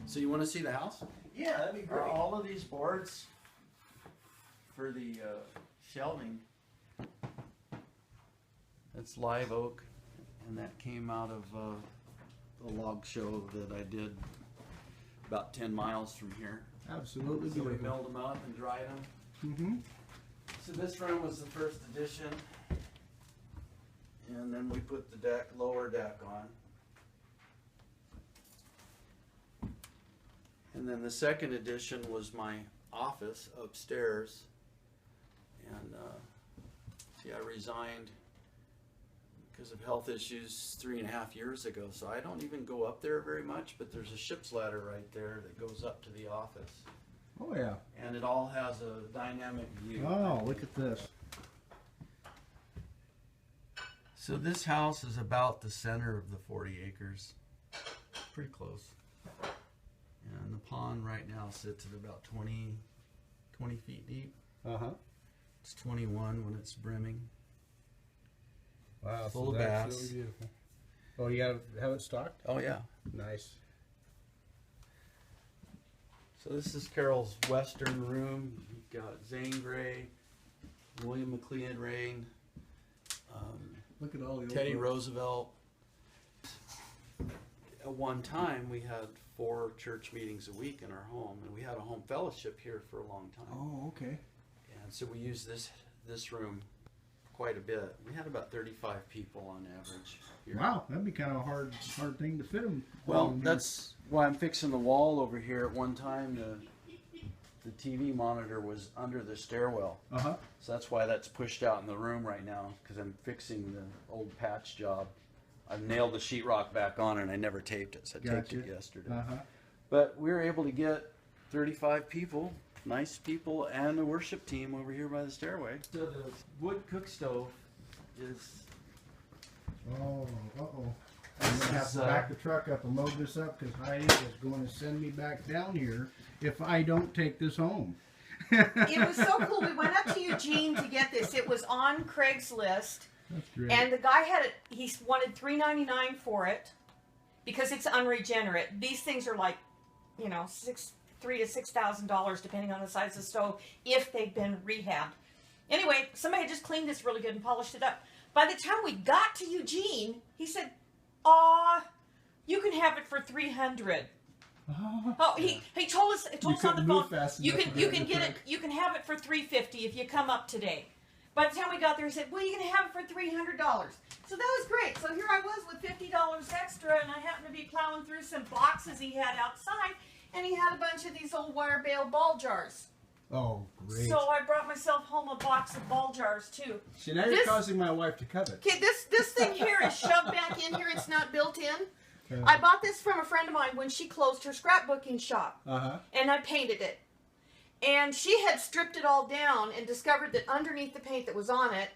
So you want to see the house? Yeah, that'd be great. Are all of these boards for the shelving? It's live oak, and that came out of a log show that I did about 10 miles from here. Absolutely So we beautiful. milled them up and dried them. Mm-hmm. So this room was the first edition, and then we put the deck, lower deck on. And then the second edition was my office upstairs. And see, I resigned because of health issues 3.5 years ago. So I don't even go up there very much, but there's a ship's ladder right there that goes up to the office. Oh yeah. And it all has a dynamic view. Oh, look at this. So this house is about the center of the 40 acres. Pretty close. And the pond right now sits at about 20 feet deep. Uh-huh. It's 21 when it's brimming. Wow, Full so of that's bass. really beautiful. Oh, you have it stocked? Oh yeah. Nice. So this is Carol's western room. You've got Zane Grey, William McLeod Rain, Look at all the Teddy old Roosevelt. At one time we had 4 church meetings a week in our home, and we had a home fellowship here for a long time. Oh, okay. And so we used this room quite a bit. We had about 35 people on average here. Wow, that'd be kind of a hard thing to fit them. Well, that's why I'm fixing the wall over here. At one time, the TV monitor was under the stairwell. Uh-huh. So that's why that's pushed out in the room right now, because I'm fixing the old patch job. I've nailed the sheetrock back on, and I never taped it, so I taped it yesterday. Uh-huh. But we were able to get 35 people, nice people, and a worship team over here by the stairway. So the wood cook stove is... Oh, uh-oh. I'm going to have to back the truck up and load this up because Heidi is going to send me back down here if I don't take this home. It was so cool. We went up to Eugene to get this. It was on Craigslist. That's great. And the guy had it, he wanted $3.99 for it because it's unregenerate. These things are like, you know, $3,000 to $6,000 depending on the size of the stove if they've been rehabbed. Anyway, somebody had just cleaned this really good and polished it up. By the time we got to Eugene, he said, you can have it for $300. Oh, he told us on the phone. You can get it. You can have it for $350 if you come up today. By the time we got there, he said, "Well, you can have it for $300." So that was great. So here I was with $50 extra, and I happened to be plowing through some boxes he had outside, and he had a bunch of these old wire bale ball jars. Oh, great. So I brought myself home a box of ball jars too. See, now you're causing my wife to covet. Okay, this thing here is shoved back in here. It's not built in. I bought this from a friend of mine when she closed her scrapbooking shop. And I painted it. And she had stripped it all down and discovered that underneath the paint that was on it,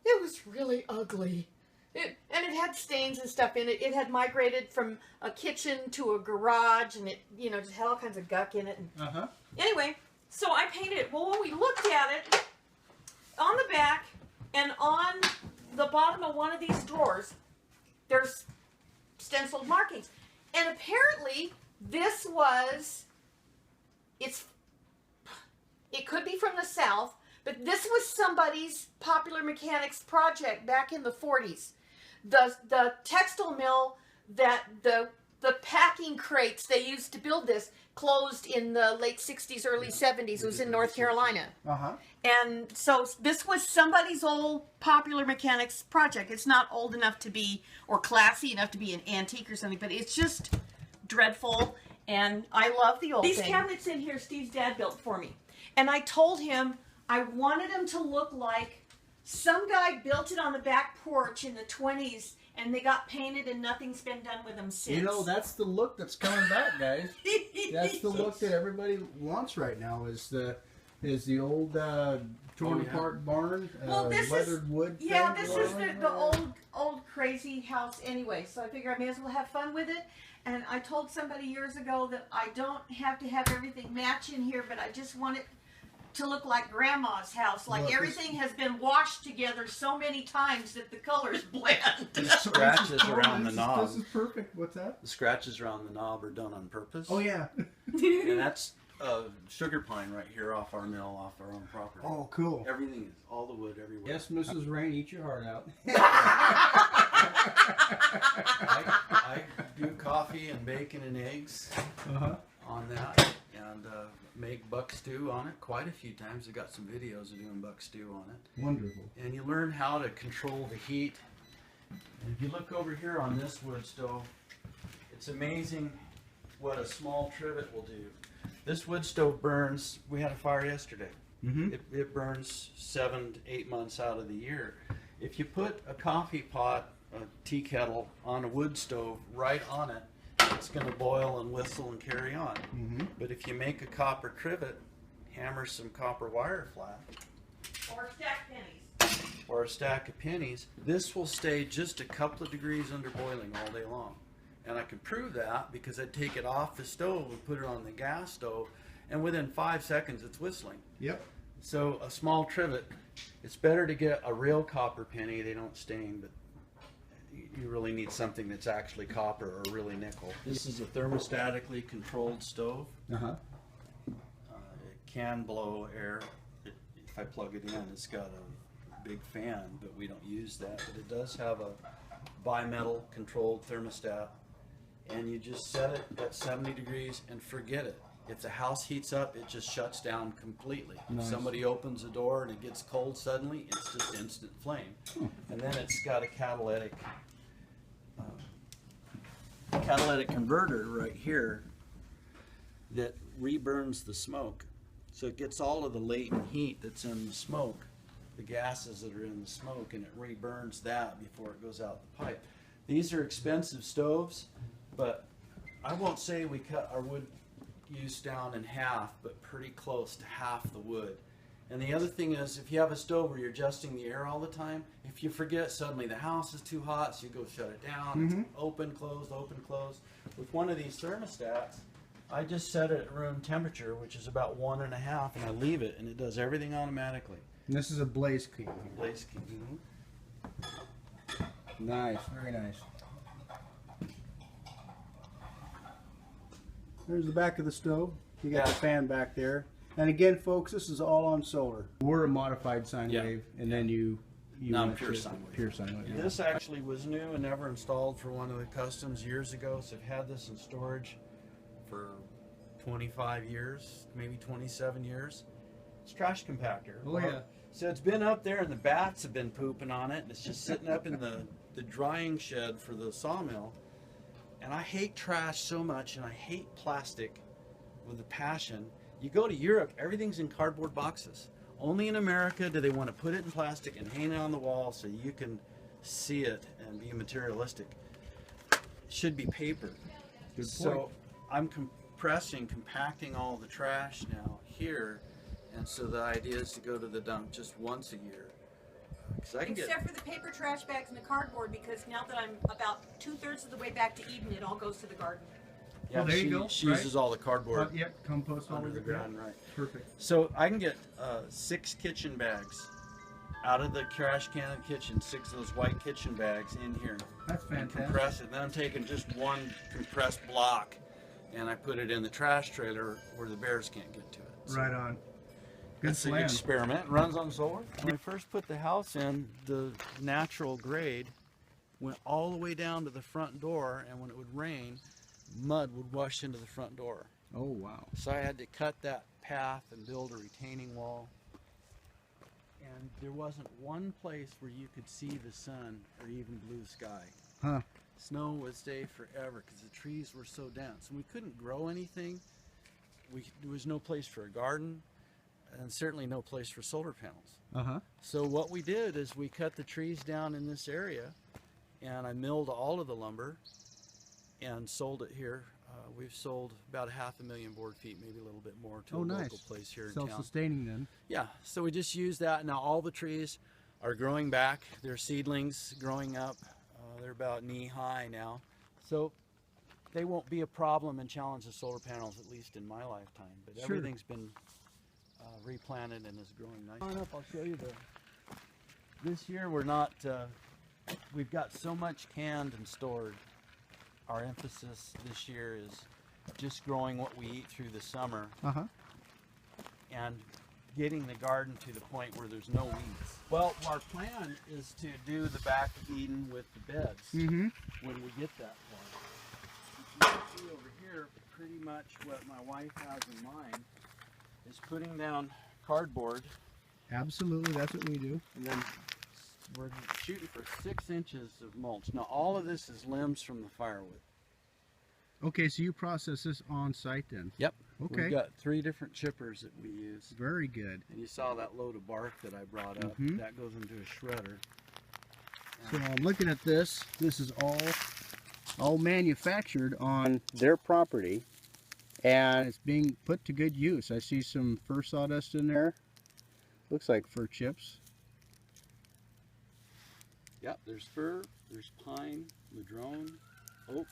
it was really ugly. And it had stains and stuff in it. It had migrated from a kitchen to a garage, and it, you know, just had all kinds of gunk in it. And anyway, so I painted it. Well, when we looked at it, on the back and on the bottom of one of these drawers, there's stenciled markings. And apparently, this was, it could be from the South, but this was somebody's Popular Mechanics project back in the 40s. The textile mill that the packing crates they used to build this closed in the late 60s, early 70s. It was in North Carolina. And so this was somebody's old Popular Mechanics project. It's not old enough to be, or classy enough to be an antique or something, but it's just dreadful. And I love the old thing. These cabinets in here, Steve's dad built for me. And I told him I wanted them to look like some guy built it on the back porch in the 20s, and they got painted and nothing's been done with them since. You know, that's the look that's coming back, guys. That's the look that everybody wants right now, is the old torn apart barn, well, this weathered is, wood. Yeah, this is the old crazy house anyway, so I figure I may as well have fun with it. And I told somebody years ago that I don't have to have everything match in here, but I just want it to look like Grandma's house. Like everything has been washed together so many times that the colors blend. It's scratches around the knob. This is perfect. What's that? The scratches around the knob are done on purpose. Oh yeah. And that's sugar pine right here off our mill, off our own property. Oh, cool. Everything is all the wood everywhere. Yes, Mrs. Rain, eat your heart out. I do coffee and bacon and eggs on that, and make buck stew on it quite a few times. I got some videos of doing buck stew on it. Wonderful. And you learn how to control the heat. And if you look over here on this wood stove, it's amazing what a small trivet will do. This wood stove burns. We had a fire yesterday. It burns 7 to 8 months out of the year. If you put a coffee pot, a tea kettle on a wood stove right on it, it's going to boil and whistle and carry on. But if you make a copper trivet, hammer some copper wire flat, Or stack pennies. or a stack of pennies, this will stay just a couple of degrees under boiling all day long. And I can prove that because I take it off the stove and put it on the gas stove, and within 5 seconds it's whistling. Yep. So a small trivet, it's better to get a real copper penny. They don't stain, but you really need something that's actually copper or really nickel. This is a thermostatically controlled stove. It can blow air. If I plug it in, it's got a big fan, but we don't use that. But it does have a bimetal controlled thermostat, and you just set it at 70 degrees and forget it. If the house heats up, it just shuts down completely. If somebody opens the door and it gets cold suddenly, it's just instant flame. And then it's got a catalytic converter right here that reburns the smoke. So it gets all of the latent heat that's in the smoke, the gases that are in the smoke, and it reburns that before it goes out the pipe. These are expensive stoves, but I won't say we cut our wood use down in half, but pretty close to half the wood. And the other thing is, if you have a stove where you're adjusting the air all the time, if you forget, suddenly the house is too hot, so you go shut it down. It's open, closed, open, closed. With one of these thermostats, I just set it at room temperature, which is about 1.5, and I leave it, and it does everything automatically. And this is a Blaze King. Blaze key. Nice, very nice. There's the back of the stove. You got the fan back there. And again, folks, this is all on solar. We're a modified sine wave, and then you No, went pure to sine wave. Pure sine wave. Yeah. This actually was new and never installed for one of the customs years ago, so I've had this in storage for 25 years, maybe 27 years. It's trash compactor. Oh yeah. So it's been up there and the bats have been pooping on it, and it's just sitting up in the drying shed for the sawmill. And I hate trash so much, and I hate plastic with a passion. You go to Europe, everything's in cardboard boxes. Only in America do they want to put it in plastic and hang it on the wall so you can see it and be materialistic. It should be paper. Good point. So I'm compacting all the trash now here, and so the idea is to go to the dump just once a year. I can Except for the paper trash bags and the cardboard, because now that I'm about 2/3 of the way back to Eden, it all goes to the garden. Yeah, there you go, She right? uses all the cardboard Yep, compost all under over the ground, right? Perfect. So I can get 6 kitchen bags out of the trash can of the kitchen, 6 of those white kitchen bags in here. That's And fantastic. compress it. Then I'm taking just one compressed block, and I put it in the trash trailer where the bears can't get to it. So Right on. Good It's an plan. experiment. It runs on solar. When I first put the house in, the natural grade went all the way down to the front door, and when it would rain, mud would wash into the front door. Oh wow. So I had to cut that path and build a retaining wall. And there wasn't one place where you could see the sun or even blue sky. Huh. Snow would stay forever because the trees were so dense. And we couldn't grow anything. There was no place for a garden, and certainly no place for solar panels. Uh-huh. So what we did is we cut the trees down in this area, and I milled all of the lumber and sold it here. We've sold about 500,000 board feet, maybe a little bit more, to a local place here in town. Self-sustaining then. Yeah, so we just use that. Now all the trees are growing back. They're seedlings growing up. They're about knee high now. So they won't be a problem and challenge the solar panels, at least in my lifetime. But Sure. everything's been replanted and is growing nice. Come on up, I'll show you this year we're not we've got so much canned and stored. Our emphasis this year is just growing what we eat through the summer and getting the garden to the point where there's no weeds. Well, our plan is to do the back of Eden with the beds when we get that far. You can see over here pretty much what my wife has in mind is putting down cardboard. Absolutely, that's what we do. And then we're shooting for 6 inches of mulch. Now all of this is limbs from the firewood. Okay, so you process this on site then? Yep. Okay. We've got 3 different chippers that we use. Very good. And you saw that load of bark that I brought up. That goes into a shredder. So I'm looking at this. This is all manufactured on their property, and it's being put to good use. I see some fir sawdust in there. Looks like fir chips. Yep, there's fir, there's pine, madrone, oak.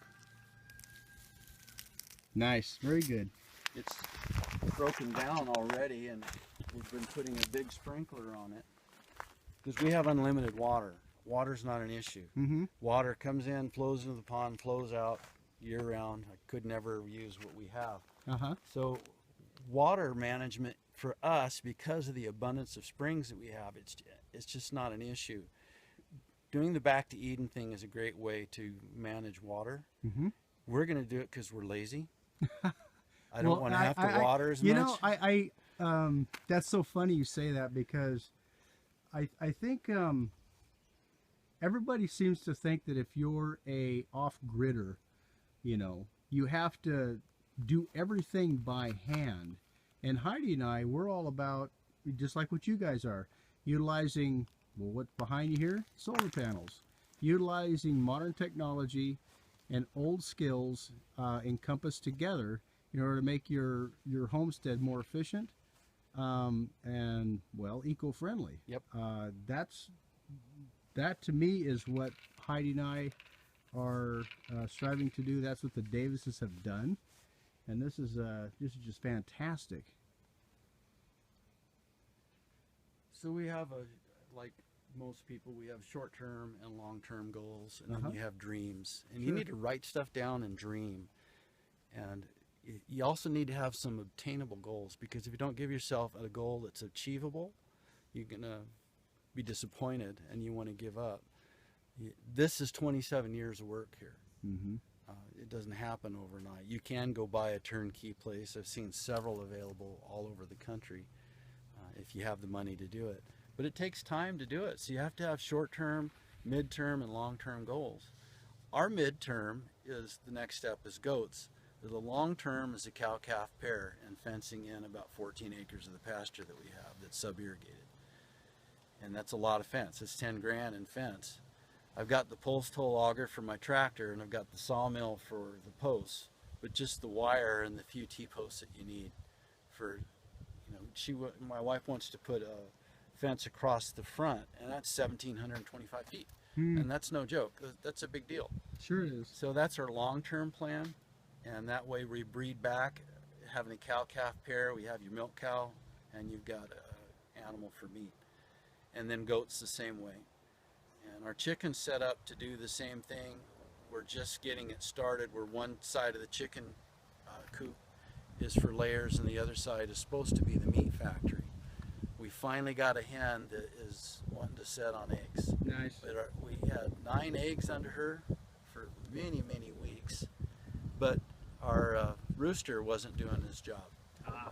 Nice, very good. It's broken down already, and we've been putting a big sprinkler on it because we have unlimited water. Water's not an issue. Water comes in, flows into the pond, flows out year round. I could never use what we have. So water management for us, because of the abundance of springs that we have, it's just not an issue. Doing the back to Eden thing is a great way to manage water. We're going to do it because we're lazy. I don't want to have to water as much. You know, that's so funny you say that, because I think everybody seems to think that if you're a off-gridder, you know, you have to do everything by hand. And Heidi and I, we're all about, just like what you guys are, utilizing, well, what's behind you here? Solar panels. Utilizing modern technology and old skills encompassed together in order to make your homestead more efficient and, well, eco-friendly. Yep. That to me is what Heidi and I are striving to do. That's what the Davises have done, and this is just fantastic. So we have like most people, we have short-term and long-term goals, and then you have dreams, and you need to write stuff down and dream. And you also need to have some obtainable goals, because if you don't give yourself a goal that's achievable, you're gonna be disappointed and you want to give up. This is 27 years of work here. It doesn't happen overnight. You can go buy a turnkey place. I've seen several available all over the country if you have the money to do it. But it takes time to do it. So you have to have short-term, mid-term, and long-term goals. Our mid-term is, the next step is goats. The long-term is a cow-calf pair and fencing in about 14 acres of the pasture that we have that's sub-irrigated. And that's a lot of fence. It's 10 grand in fence. I've got the pulse toll auger for my tractor, and I've got the sawmill for the posts, but just the wire and the few T-posts that you need for, you know, my wife wants to put a fence across the front, and that's 1,725 feet. And that's no joke. That's a big deal. Sure it is. So that's our long-term plan, and that way we breed back, having a cow-calf pair. We have your milk cow, and you've got an animal for meat. And then goats the same way. And our chicken's set up to do the same thing. We're just getting it started, where one side of the chicken coop is for layers and the other side is supposed to be the meat factory. We finally got a hen that is wanting to set on eggs. Nice. But we had 9 eggs under her for many, many weeks, but our rooster wasn't doing his job.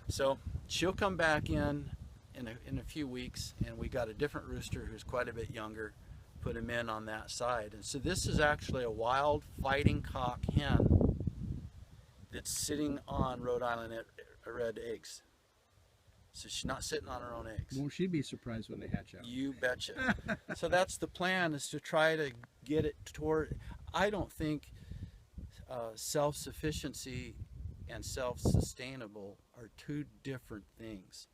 So she'll come back in a few weeks, and we got a different rooster who's quite a bit younger, put him in on that side. And so this is actually a wild fighting cock hen that's sitting on Rhode Island red eggs. So she's not sitting on her own eggs. Won't she be surprised when they hatch out? You betcha. So that's the plan, is to try to get it toward, I don't think self-sufficiency and self-sustainable are two different things.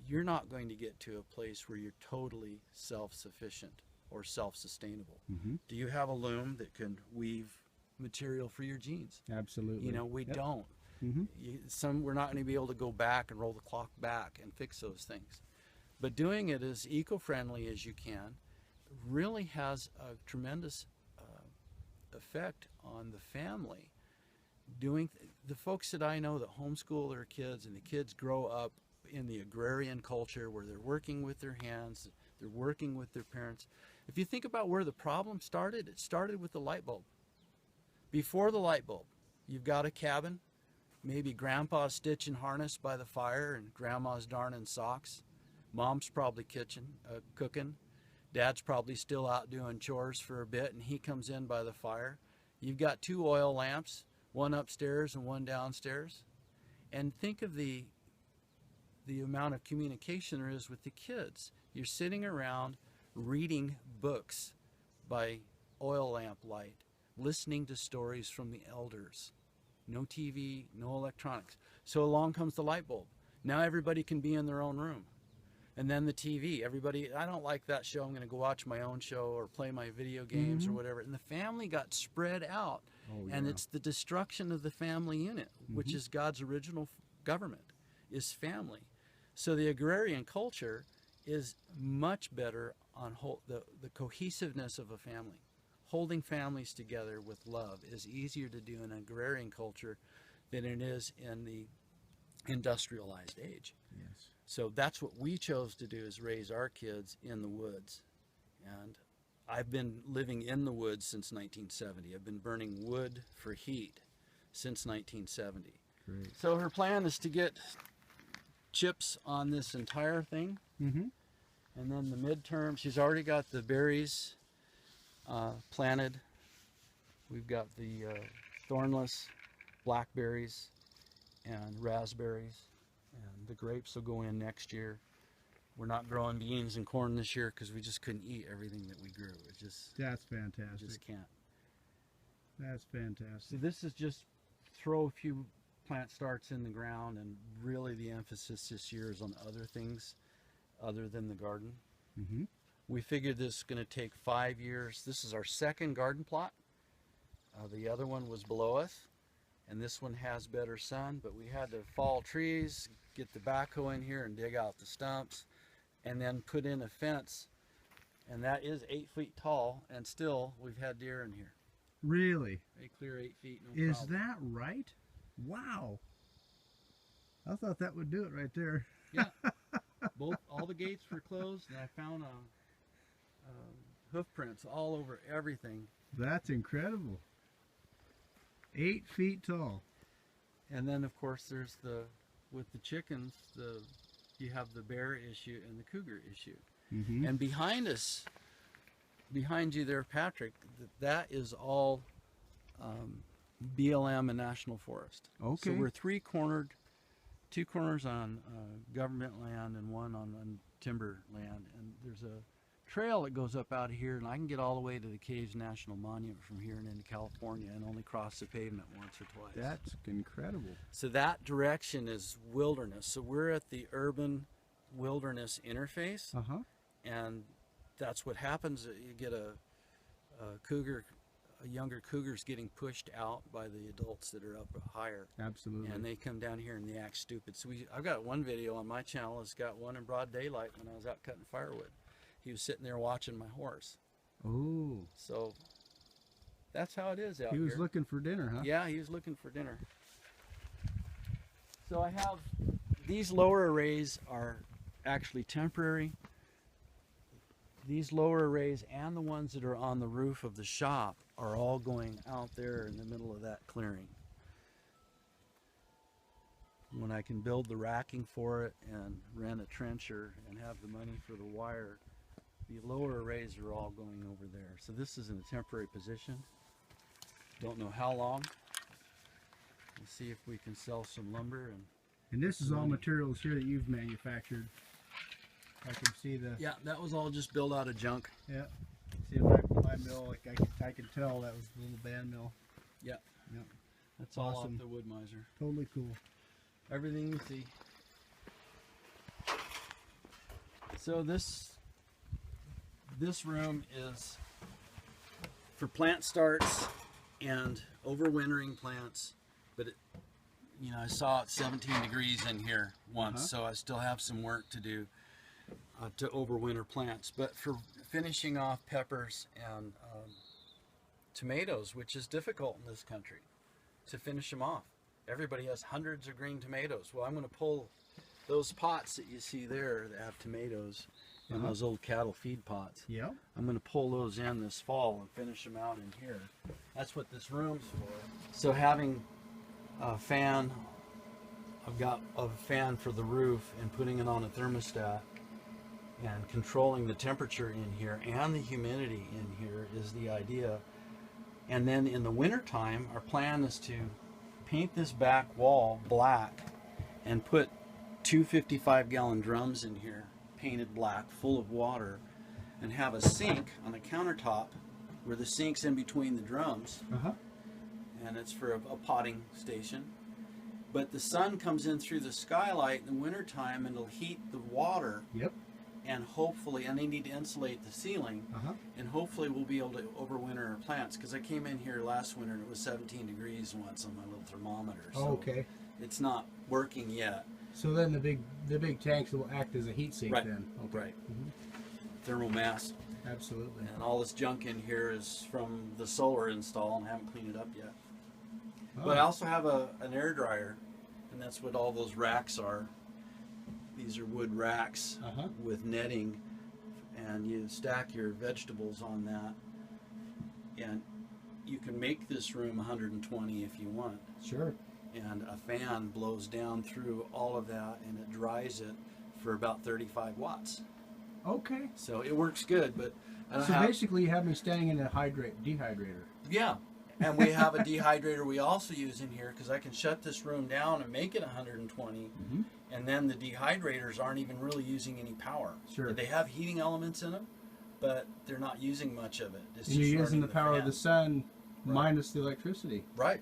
You're not going to get to a place where you're totally self-sufficient or self-sustainable. Do you have a loom that can weave material for your jeans? Absolutely. You know, we don't. We're not going to be able to go back and roll the clock back and fix those things. But doing it as eco-friendly as you can, really has a tremendous effect on the family. The folks that I know that homeschool their kids, and the kids grow up in the agrarian culture where they're working with their hands, they're working with their parents. If you think about where the problem started, it started with the light bulb. Before the light bulb, you've got a cabin, maybe grandpa's stitching harness by the fire and grandma's darning socks. Mom's probably cooking. Dad's probably still out doing chores for a bit, and he comes in by the fire. You've got 2 oil lamps, one upstairs and one downstairs. And think of the amount of communication there is with the kids. You're sitting around reading books by oil lamp light, listening to stories from the elders. No TV, no electronics. So along comes the light bulb. Now everybody can be in their own room. And then the TV, everybody, I don't like that show, I'm going to go watch my own show or play my video games or whatever. And the family got spread out. Oh, and yeah. it's the destruction of the family unit, which is God's original government, is family. So the agrarian culture is much better on the cohesiveness of a family. Holding families together with love is easier to do in an agrarian culture than it is in the industrialized age. Yes. So that's what we chose to do, is raise our kids in the woods. And I've been living in the woods since 1970. I've been burning wood for heat since 1970. Great. So her plan is to get chips on this entire thing. Mm-hmm. And then the midterm, she's already got the berries planted. We've got the thornless blackberries and raspberries, and the grapes will go in next year. We're not growing beans and corn this year because we just couldn't eat everything that we grew. That's We fantastic. just can't. That's So fantastic. this is just throw a few plant starts in the ground, and really the emphasis this year is on other things other than the garden. Mm-hmm. We figured this is going to take 5 years. This is our second garden plot. The other one was below us, and this one has better sun, but we had to fall trees, get the backhoe in here and dig out the stumps, and then put in a fence, and that is 8 feet tall, and still we've had deer in here. Really? They clear 8 feet, no Is problem. that right? Wow. I thought that would do it right there. Yeah. All the gates were closed, and I found hoof prints all over everything. That's incredible. 8 feet tall. And then, of course, there's with the chickens, you have the bear issue and the cougar issue. Mm-hmm. And behind you there, Patrick, that is all BLM and National Forest. Okay. So we're two corners on government land and one on timber land. And there's a trail that goes up out of here, and I can get all the way to the Caves National Monument from here and into California and only cross the pavement once or twice. That's incredible. So that direction is wilderness. So we're at the urban wilderness interface, Uh-huh. and that's what happens. You get a younger cougar's getting pushed out by the adults that are up higher, Absolutely. and they come down here and they act stupid. So I've got one video on my channel. It's got one in broad daylight when I was out cutting firewood. He was sitting there watching my horse. Oh. So that's how it is out He here. was looking for dinner, huh? Yeah, he was looking for dinner. So I have these lower arrays are actually temporary. These lower arrays and the ones that are on the roof of the shop are all going out there in the middle of that clearing. When I can build the racking for it and rent a trencher and have the money for the wire, the lower arrays are all going over there. So this is in a temporary position. Don't know how long. We'll see if we can sell some lumber. And this is all Money. materials here that you've manufactured. I can see the Yeah, that was all just built out of junk. yeah. See my mill, like I can tell that was a little band mill. Yeah. Yeah. That's all Awesome. off the wood miser. Totally cool. Everything you see. So this room is for plant starts and overwintering plants, but I saw it 17 degrees in here once, so I still have some work to do. to overwinter plants. But for finishing off peppers and tomatoes, which is difficult in this country to finish them off. Everybody has hundreds of green tomatoes. Well, I'm going to pull those pots that you see there that have tomatoes in those old cattle feed pots. Yeah. I'm going to pull those in this fall and finish them out in here. That's what this room's for. So having a fan, I've got a fan for the roof and putting it on a thermostat and controlling the temperature in here and the humidity in here is the idea. And then in the wintertime, our plan is to paint this back wall black and put two 55-gallon drums in here, painted black, full of water, and have a sink on the countertop where the sink's in between the drums. And it's for a potting station. But the sun comes in through the skylight in the wintertime and it'll heat the water. Yep. And hopefully, and they need to insulate the ceiling, and hopefully we'll be able to overwinter our plants. Because I came in here last winter and it was 17 degrees once on my little thermometer. So okay. It's not working yet. So then the big tanks will act as a heat sink then. Okay. Right. Thermal mass. Absolutely. And all this junk in here is from the solar install, and I haven't cleaned it up yet. But I also have an air dryer, and that's what all those racks are. These are wood racks with netting, and you stack your vegetables on that. And you can make this room 120 if you want. Sure. And a fan blows down through all of that, and it dries it for about 35 watts. Okay. So it works good, but I don't So have... basically you have me standing in a dehydrator. Yeah. And we have a dehydrator we also use in here because I can shut this room down and make it 120, and then the dehydrators aren't even really using any power. Sure. They have heating elements in them, but they're not using much of it. It's And just you're using running the power of fan. the sun minus the electricity. Right.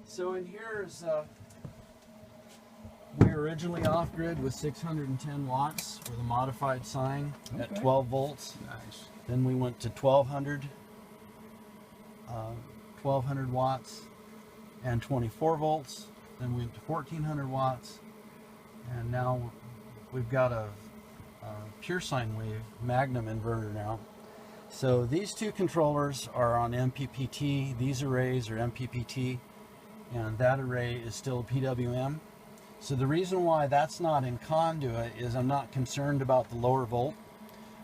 So in here is, we were originally off-grid with 610 watts with a modified sign at 12 volts. Nice. Then we went to 1200 watts and 24 volts. Then we went to 1400 watts. And now we've got a pure sine wave Magnum inverter now. So these two controllers are on MPPT. These arrays are MPPT. And that array is still PWM. So the reason why that's not in conduit is I'm not concerned about the lower volt.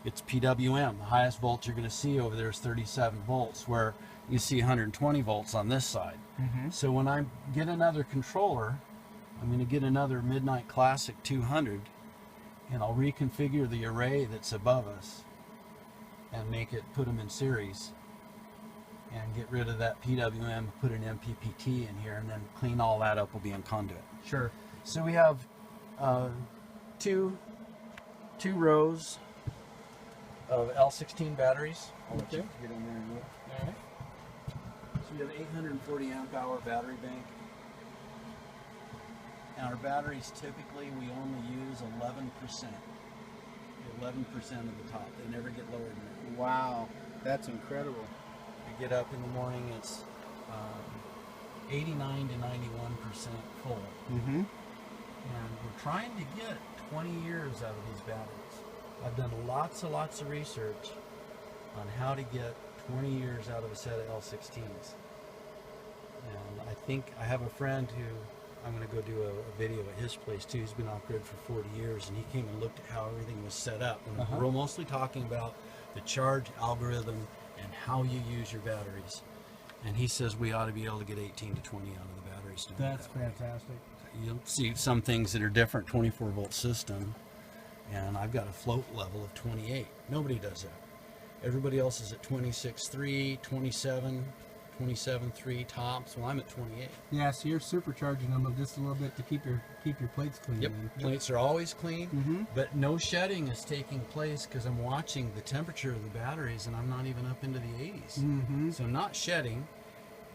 It's PWM. The highest volt you're going to see over there is 37 volts, where you see 120 volts on this side. So when I get another controller, I'm going to get another Midnight Classic 200, and I'll reconfigure the array that's above us and make it, put them in series, and get rid of that PWM, put an MPPT in here, and then clean all that up, will be in conduit. Sure. So we have two rows of L16 batteries. I'll let you get in there and look. All right. So we have 840 amp hour battery bank. And our batteries, typically we only use 11%. 11% of the top. They never get lower than that. Wow, that's incredible. We get up in the morning, it's 89 to 91% full. And we're trying to get 20 years out of these batteries. I've done lots of research on how to get 20 years out of a set of L16s. And I think I have a friend who, I'm going to go do a video at his place too. He's been off-grid for 40 years, and he came and looked at how everything was set up. And we're mostly talking about the charge algorithm and how you use your batteries. And he says we ought to be able to get 18 to 20 out of the batteries. That's fantastic. You'll see some things that are different, 24 volt system, and I've got a float level of 28. Nobody does that. Everybody else is at 26.3, 27, 27.3 tops. Well, I'm at 28. Yeah, so you're supercharging them just a little bit to keep your plates clean. Yep, plates are always clean, but no shedding is taking place because I'm watching the temperature of the batteries, and I'm not even up into the 80s. So I'm not shedding,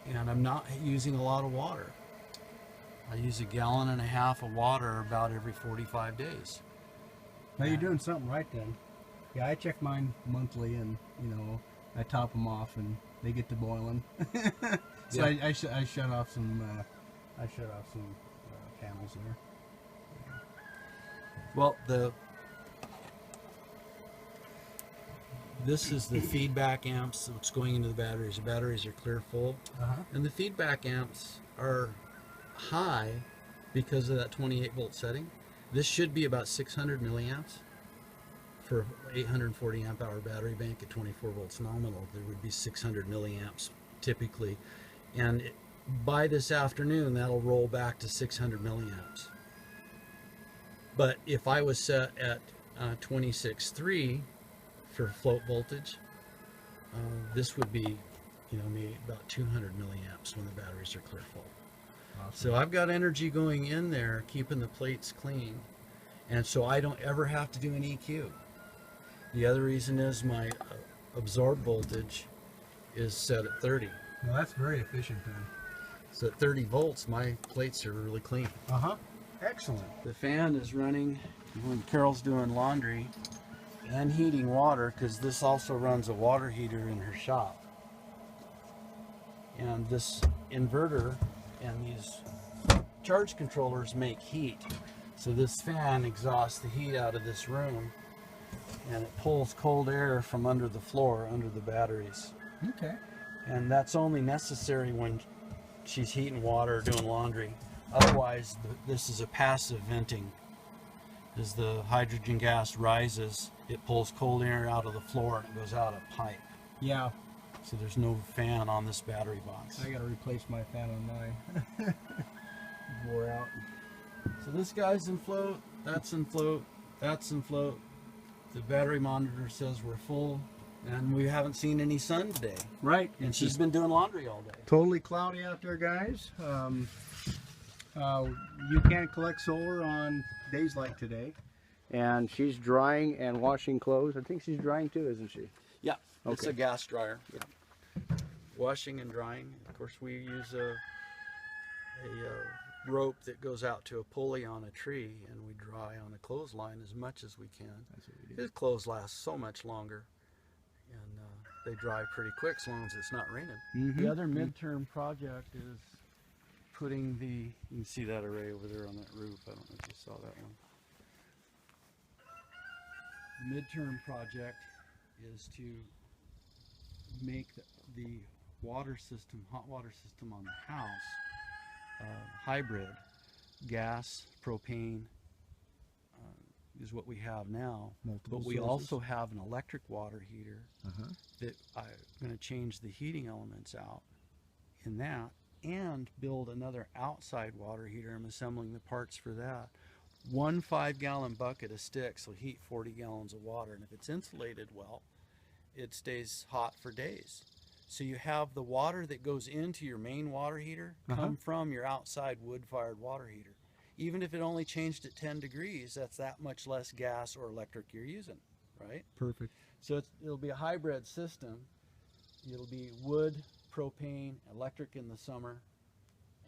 and I'm not using a lot of water. I use 1.5 gallons of water about every 45 days. Now you're doing something right then. Yeah, I check mine monthly, and I top them off, and they get to boiling. So Yeah. I shut off some panels there. Well, This is the feedback amps that's going into the batteries. The batteries are clear full. And the feedback amps are high because of that 28 volt setting. This should be about 600 milliamps. For 840 amp hour battery bank at 24 volts nominal, there would be 600 milliamps typically. And by this afternoon, that'll roll back to 600 milliamps. But if I was set at 26.3 for float voltage, this would be, maybe about 200 milliamps when the batteries are clear full. Awesome. So I've got energy going in there, keeping the plates clean, and so I don't ever have to do an EQ. The other reason is my absorbed voltage is set at 30. Well, that's very efficient then. So at 30 volts, my plates are really clean. Excellent. The fan is running when Carol's doing laundry and heating water, because this also runs a water heater in her shop. And this inverter and these charge controllers make heat. So this fan exhausts the heat out of this room, and it pulls cold air from under the floor, under the batteries. Okay. And that's only necessary when she's heating water or doing laundry. Otherwise, this is a passive venting. As the hydrogen gas rises, it pulls cold air out of the floor and it goes out a pipe. Yeah. So there's no fan on this battery box. I gotta replace my fan on mine. Wore out. So this guy's in float, that's in float, that's in float. The battery monitor says we're full, and we haven't seen any sun today. Right. And she's been doing laundry all day. Totally cloudy out there, guys. You can't collect solar on days like today. And she's drying and washing clothes. I think she's drying too, isn't she? Yeah, it's Okay. a gas dryer. Yeah. Washing and drying. Of course, we use a rope that goes out to a pulley on a tree, and we dry on a clothesline as much as we can. That's what we do. His clothes last so much longer, and they dry pretty quick as long as it's not raining. Mm-hmm. The other midterm project is putting you can see that array over there on that roof. I don't know if you saw that one. The midterm project is to make the water system, hot water system on the house, hybrid. Gas, propane is what we have now. Multiple But we sources. also have an electric water heater that I'm going to change the heating elements out in that, and build another outside water heater. I'm assembling the parts for that. One 5-gallon bucket of sticks will heat 40 gallons of water, and if it's insulated well, it stays hot for days. So you have the water that goes into your main water heater come from your outside wood-fired water heater. Even if it only changed at 10 degrees, that's that much less gas or electric you're using, right? Perfect. So it'll be a hybrid system. It'll be wood, propane, electric in the summer,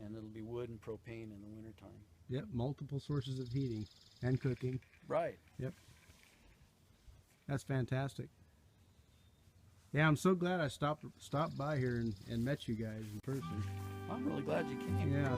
and it'll be wood and propane in the wintertime. Yep, multiple sources of heating and cooking. Right. Yep. That's fantastic. Yeah, I'm so glad I stopped by here and met you guys in person. I'm really glad you came. Yeah.